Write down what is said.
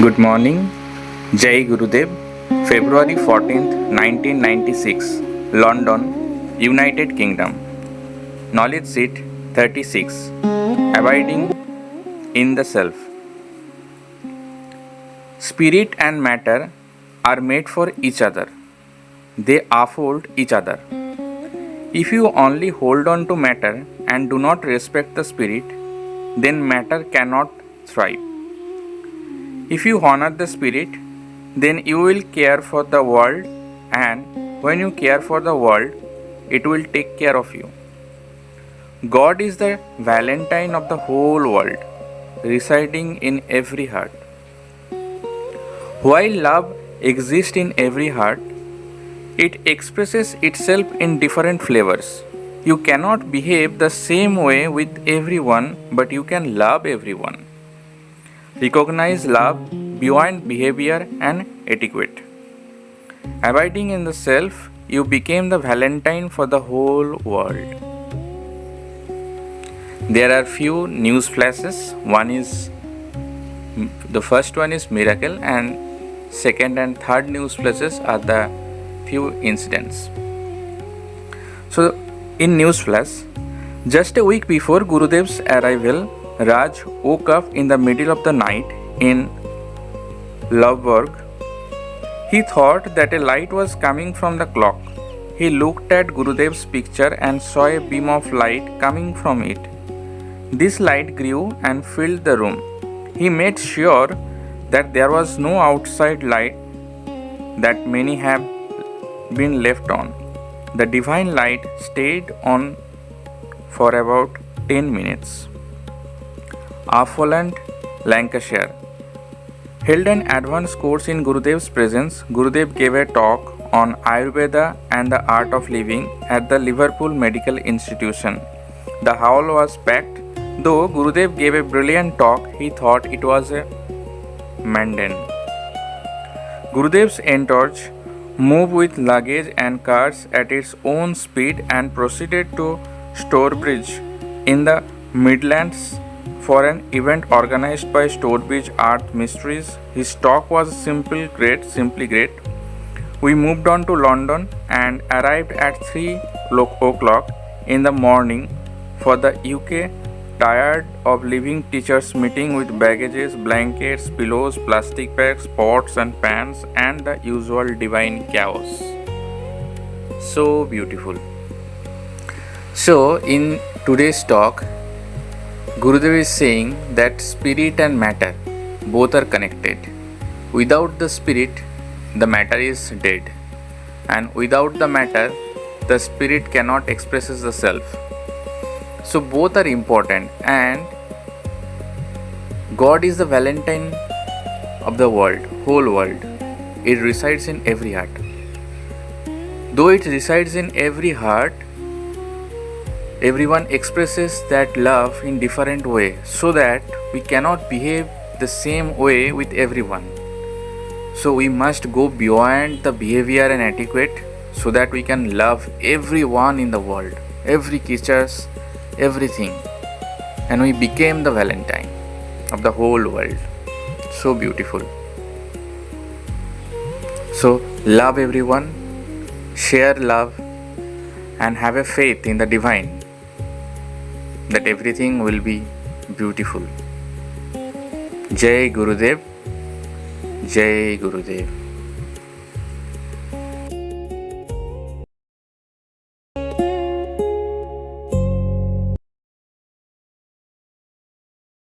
Good morning. Jai Gurudev. February 14th, 1996. London, United Kingdom. Knowledge Seat 36. Abiding in the Self. Spirit and matter are made for each other. They afford each other. If you only hold on to matter and do not respect the spirit, then matter cannot thrive. If you honor the spirit, then you will care for the world, and when you care for the world, it will take care of you. God is the Valentine of the whole world, residing in every heart. While love exists in every heart, it expresses itself in different flavors. You cannot behave the same way with everyone, but you can love everyone. Recognize love beyond behavior and etiquette. Abiding in the self, you became the Valentine for the whole world. There are few news flashes. The first one is miracle, and second and third news flashes are the few incidents. So, in news flash, just a week before Gurudev's arrival, Raj woke up in the middle of the night in Loveburg. He thought that a light was coming from the clock. He looked at Gurudev's picture and saw a beam of light coming from it. This light grew and filled the room. He made sure that there was no outside light that many have been left on. The divine light stayed on for about 10 minutes. Affoland, Lancashire. Held an advanced course in Gurudev's presence, Gurudev gave a talk on Ayurveda and the art of living at the Liverpool Medical Institution. The hall was packed. Though Gurudev gave a brilliant talk, he thought it was a mundane. Gurudev's entourage moved with luggage and cars at its own speed and proceeded to Stourbridge in the Midlands for an event organized by Stourbridge Art Mysteries. His talk was simply great. We moved on to London and arrived at 3 o'clock in the morning for the UK tired of living teachers meeting with baggages, blankets, pillows, plastic bags, pots and pans, and the usual divine chaos. So beautiful. So in today's talk, Gurudev is saying that spirit and matter both are connected. Without the spirit, the matter is dead, and without the matter, the spirit cannot express the self. So both are important, and God is the Valentine of the world, whole world. It resides in every heart. Though it resides in every heart, everyone expresses that love in different way, so that we cannot behave the same way with everyone. So we must go beyond the behavior and etiquette so that we can love everyone in the world, every creatures, everything. And we became the Valentine of the whole world. So beautiful. So love everyone, share love, and have a faith in the divine, that everything will be beautiful. Jai Gurudev. Jai Gurudev.